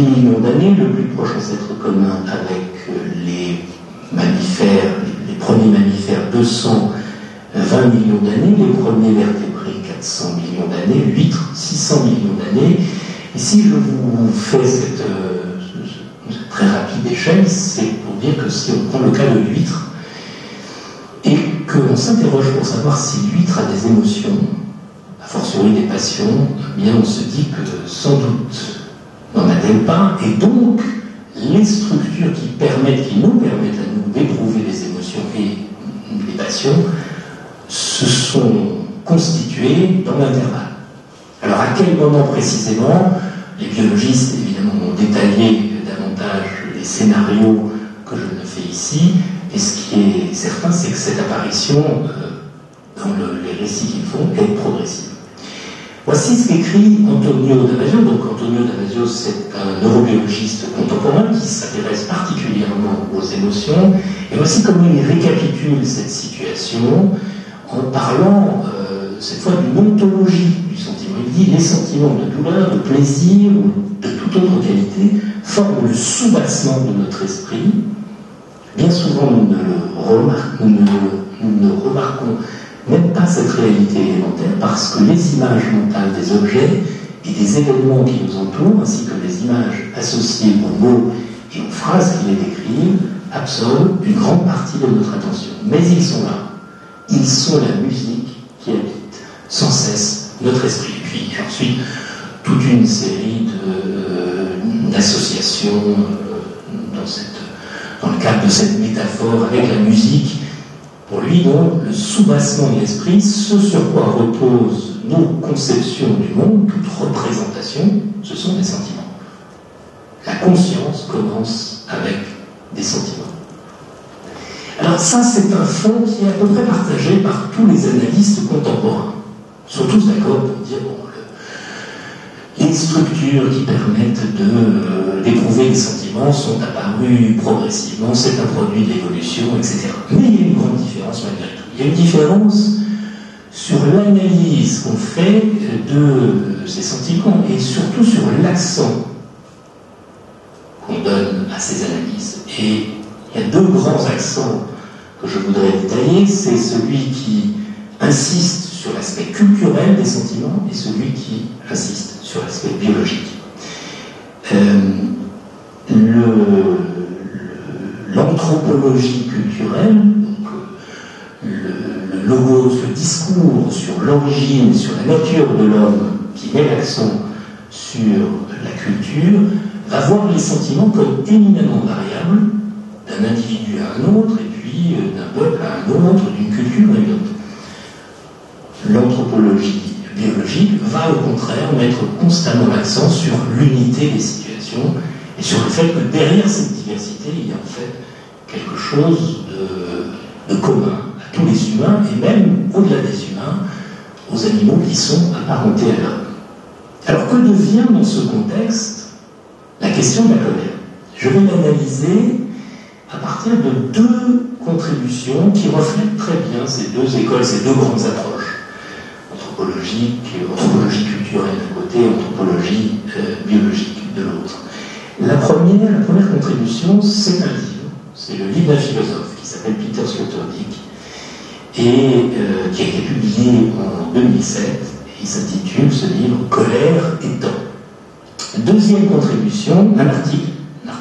millions d'années, le plus proche ancêtre commun avec les mammifères, les premiers mammifères, 220 millions d'années, les premiers vertébrés, 400 millions d'années, l'huître, 600 millions d'années. Et si je vous fais cette très rapide échelle, c'est pour dire que si on prend le cas de l'huître, et qu'on s'interroge pour savoir si l'huître a des émotions, a fortiori des passions, eh bien on se dit que sans doute n'en a-t-elle pas, et donc les structures qui nous permettent à nous d'éprouver les émotions et les passions se sont constituées dans l'intervalle. Alors à quel moment précisément? Les biologistes évidemment ont détaillé davantage les scénarios que je ne fais ici, et ce qui est certain, c'est que cette apparition dans les récits qu'ils font est progressive. Voici ce qu'écrit Antonio Damasio. Donc Antonio Damasio, c'est un neurobiologiste contemporain qui s'intéresse particulièrement aux émotions. Et voici comment il récapitule cette situation en parlant cette fois d'une ontologie du sentiment. Il dit les sentiments de douleur, de plaisir ou de toute autre qualité forment le soubassement de notre esprit. Bien souvent, nous ne remarquons même pas cette réalité élémentaire parce que les images mentales des objets et des événements qui nous entourent, ainsi que les images associées aux mots et aux phrases qui les décrivent, absorbent une grande partie de notre attention. Mais ils sont là. Ils sont la musique qui habite sans cesse notre esprit. Puis ensuite, toute une série d'associations dans le cadre de cette métaphore avec la musique. Pour lui, donc, le soubassement de l'esprit, ce sur quoi reposent nos conceptions du monde, toute représentation, ce sont des sentiments. La conscience commence avec des sentiments. Alors ça, c'est un fond qui est à peu près partagé par tous les analystes contemporains. Ils sont tous d'accord pour dire, bon, les structures qui permettent d'éprouver les sentiments sont apparues progressivement, c'est un produit de l'évolution, etc. Mais il y a une grande différence malgré tout. Il y a une différence sur l'analyse qu'on fait de ces sentiments et surtout sur l'accent qu'on donne à ces analyses. Et il y a deux grands accents que je voudrais détailler. C'est celui qui insiste sur l'aspect culturel des sentiments et celui qui insiste sur l'aspect biologique. L'anthropologie culturelle, donc le logos, le discours sur l'origine, sur la nature de l'homme, qui met l'accent sur la culture, va voir les sentiments comme éminemment variables d'un individu à un autre, et puis d'un peuple à un autre, d'une culture à une autre. L'anthropologie biologique va au contraire mettre constamment l'accent sur l'unité des situations et sur le fait que derrière cette diversité, il y a en fait quelque chose de commun à tous les humains et même au-delà des humains, aux animaux qui sont apparentés à l'homme. Alors que devient dans ce contexte la question de la colère? Je vais l'analyser à partir de deux contributions qui reflètent très bien ces deux écoles, ces deux grandes approches. Anthropologie culturelle d'un côté, anthropologie biologique de l'autre. La première contribution, c'est un livre, c'est le livre d'un philosophe qui s'appelle Peter Sloterdijk et qui a été publié en 2007, et il s'intitule ce livre Colère et temps. Deuxième contribution, un article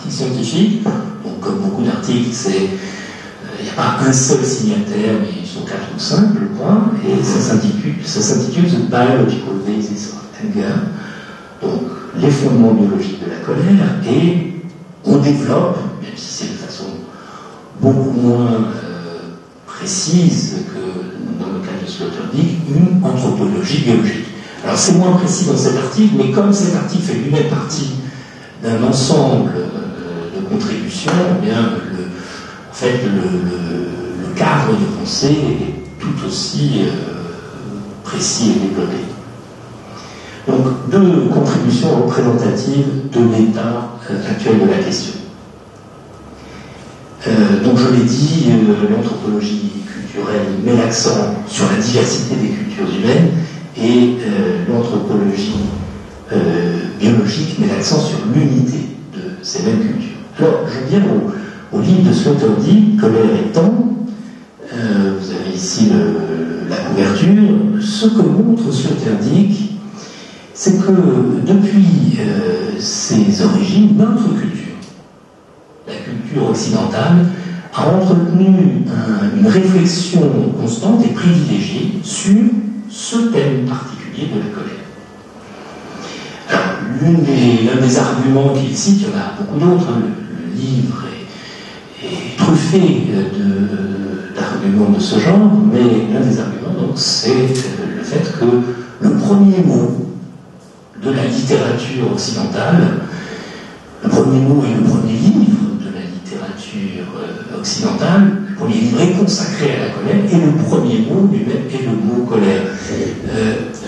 scientifique, donc comme beaucoup d'articles, il n'y a pas un seul signataire, mais ils sont 4 ou 5, je crois, et ça s'intitule The Biological Basis of Anger, donc les fondements biologiques de la colère, et on développe, même si c'est de façon beaucoup moins précise que dans le cas de Sloterdijk, une anthropologie biologique. Alors c'est moins précis dans cet article, mais comme cet article fait lui-même partie d'un ensemble de contributions, eh bien le cadre de pensée est tout aussi précis et développé. Donc, deux contributions représentatives de l'état actuel de la question. Donc, je l'ai dit, l'anthropologie culturelle met l'accent sur la diversité des cultures humaines et l'anthropologie biologique met l'accent sur l'unité ces mêmes cultures. Alors, je viens au livre de Sloterdijk, Colère et temps. Vous avez ici la couverture. Ce que montre Sloterdijk, c'est que depuis ses origines, notre culture, la culture occidentale, a entretenu une réflexion constante et privilégiée sur ce thème particulier de la colère. Alors, l'un des arguments qu'il cite, il y en a beaucoup d'autres, hein, le livre est truffé d'arguments de ce genre, mais l'un des arguments, c'est le fait que le premier mot de la littérature occidentale, le premier mot et le premier livre de la littérature occidentale, le premier livre est consacré à la colère, et le premier mot lui-même est le mot colère.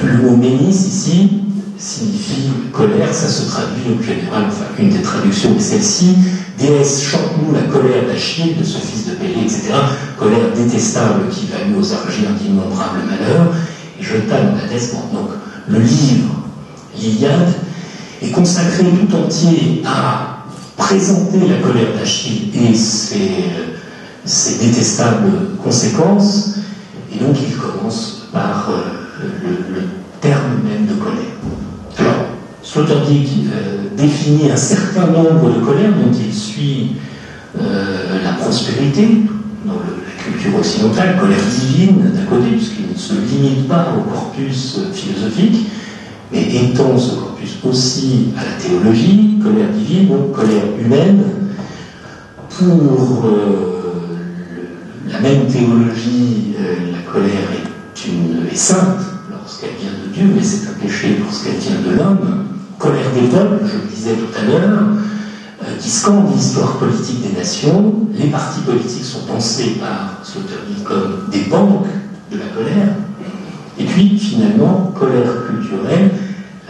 Le mot ménis ici signifie colère, ça se traduit en général, enfin une des traductions est celle-ci, déesse chante-nous la colère d'Achille, de ce fils de Pélée, etc. Colère détestable qui valut aux Argiens d'innombrables malheurs, et jeta dans la Hadès. Donc le livre, l'Iliade, est consacré tout entier à présenter la colère d'Achille et ses détestables conséquences, et donc il commence par le terme même de colère. Alors, Sloterdijk définit un certain nombre de colères dont il suit la prospérité dans la culture occidentale, colère divine d'un côté, puisqu'il ne se limite pas au corpus philosophique, mais étend ce corpus aussi à la théologie, colère divine, donc colère humaine. Pour la même théologie, la colère est sainte lorsqu'elle vient de Dieu, mais c'est un péché lorsqu'elle vient de l'homme. Colère des peuples, je le disais tout à l'heure, qui scande l'histoire politique des nations. Les partis politiques sont pensés par Sloterdijk comme des banques de la colère. Et puis, finalement, colère culturelle.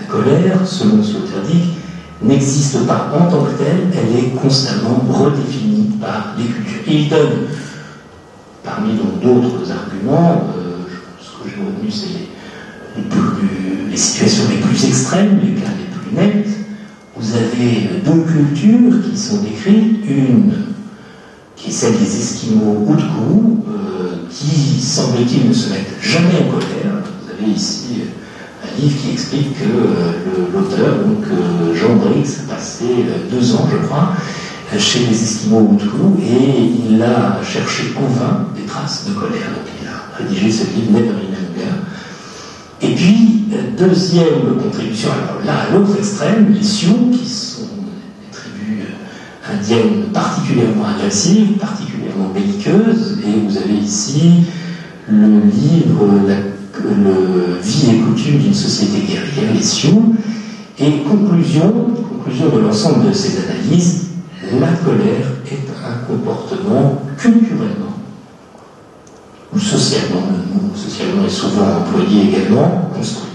La colère, selon Sloterdijk, n'existe pas en tant que telle, elle est constamment redéfinie par les cultures. Et il donne, parmi d'autres arguments, ce que j'ai retenu, c'est les situations les plus extrêmes, les cas les plus nets. Vous avez deux cultures qui sont décrites, une qui est celle des Esquimaux Utku, qui, semble-t-il, ne se mettent jamais en colère. Vous avez ici un livre qui explique que l'auteur, donc Jean Brix, a passé 2 ans, je crois, chez les Esquimaux Utku, et il a cherché en vain des traces de colère. Donc il a rédigé ce livre, Never in Anger. Et puis, deuxième contribution, alors là, à l'autre extrême, les Sioux, qui sont des tribus indiennes particulièrement agressives, particulièrement belliqueuses, et vous avez ici le livre Le Vie et coutumes d'une société guerrière, les Sioux, et conclusion de l'ensemble de ces analyses, la colère est un comportement culturellement ou socialement, le mot socialement est souvent employé également, construit.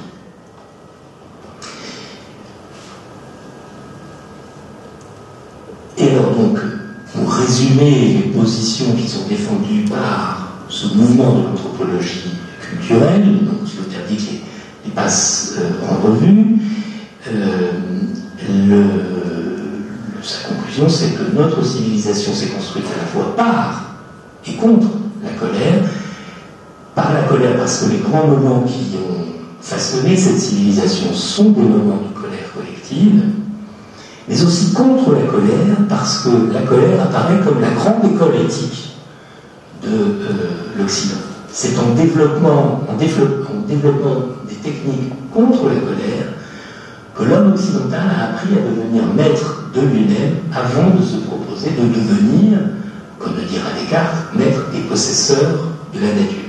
Et alors donc, pour résumer les positions qui sont défendues par ce mouvement de l'anthropologie culturelle, donc Sloterdijk les passe en revue, sa conclusion, c'est que notre civilisation s'est construite à la fois par et contre la colère. Par la colère, parce que les grands moments qui ont façonné cette civilisation sont des moments de colère collective, mais aussi contre la colère, parce que la colère apparaît comme la grande école éthique de l'Occident. C'est en développant des techniques contre la colère que l'homme occidental a appris à devenir maître de lui-même avant de se proposer de devenir, comme le dira Descartes, maître et possesseur de la nature.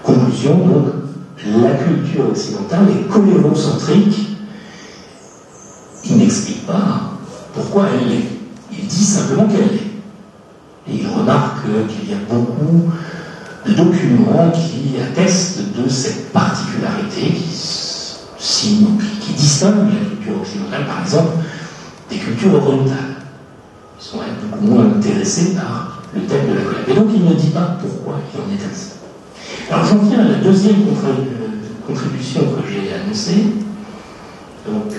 Conclusion, donc, la culture occidentale est colérocentrique. Il n'explique pas pourquoi elle l'est. Il dit simplement qu'elle l'est. Et il remarque qu'il y a beaucoup de documents qui attestent de cette particularité qui distingue la culture occidentale, par exemple, des cultures orientales. Ils sont beaucoup moins intéressés par le thème de la colère. Et donc il ne dit pas pourquoi il en est ainsi. Alors j'en viens à la deuxième contribution que j'ai annoncée, donc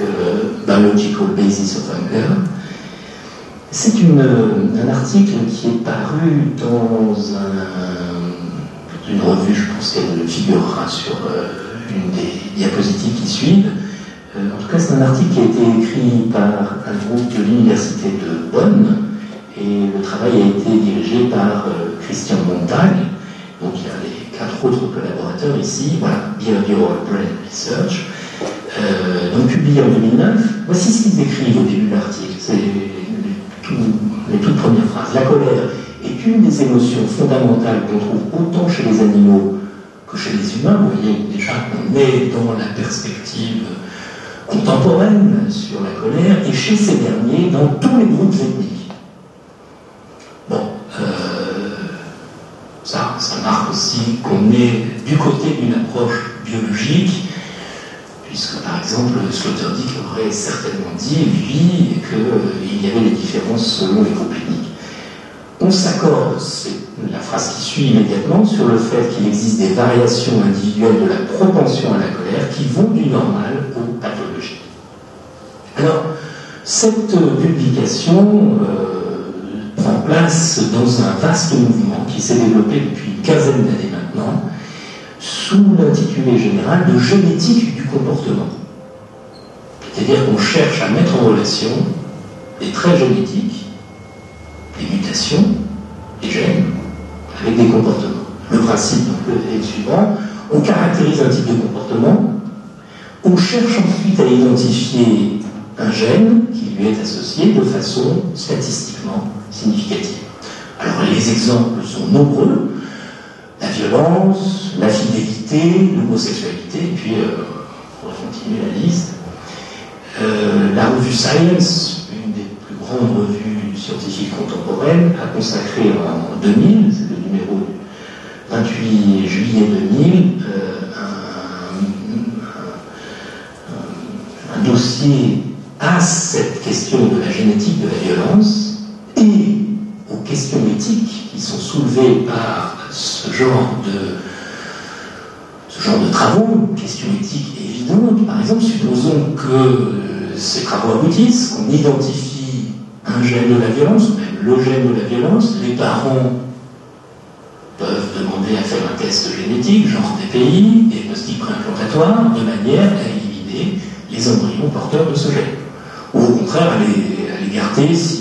Biological Basis of Anger. C'est un article qui est paru dans une revue, je pense qu'elle figurera sur une des diapositives qui suivent. En tout cas, c'est un article qui a été écrit par un groupe de l'université de Bonn, et le travail a été dirigé par Christian Montag. Donc il y a les 4 autres collaborateurs ici. Voilà, Behavioral Brain Research. Donc publié en 2009. Voici ce qu'ils écrivent au début de l'article. C'est les toutes premières phrases. La colère est une des émotions fondamentales qu'on trouve autant chez les animaux que chez les humains. Vous voyez déjà qu'on est dans la perspective contemporaine sur la colère, et chez ces derniers dans tous les groupes ethniques. Bon, ça marque aussi qu'on est du côté d'une approche biologique, puisque par exemple Sloterdijk aurait certainement dit, lui, qu'il y avait des différences selon les groupes ethniques. On s'accorde, c'est la phrase qui suit immédiatement, sur le fait qu'il existe des variations individuelles de la propension à la colère qui vont du normal au pathologique. Alors, cette publication prend place dans un vaste mouvement qui s'est développé depuis une quinzaine d'années maintenant, sous l'intitulé général de génétique du comportement. C'est-à-dire qu'on cherche à mettre en relation des traits génétiques, des mutations, des gènes, avec des comportements. Le principe donc, est le suivant: on caractérise un type de comportement, on cherche ensuite à identifier un gène qui lui est associé de façon statistiquement significative. Alors les exemples sont nombreux: la violence, la fidélité, l'homosexualité, et puis on va continuer la liste. La revue Science, une des plus grandes revues scientifiques contemporaines, a consacré en 2000, c'est le numéro du 28 juillet 2000, un dossier à cette question de la génétique de la violence et aux questions éthiques qui sont soulevées par ce genre de travaux, questions éthiques évidentes. Par exemple, supposons que ces travaux aboutissent, qu'on identifie un gène de la violence, ou même le gène de la violence. Les parents peuvent demander à faire un test génétique, genre DPI, diagnostic préimplantatoire, de manière à éliminer les embryons porteurs de ce gène. Ou au contraire, à les garder si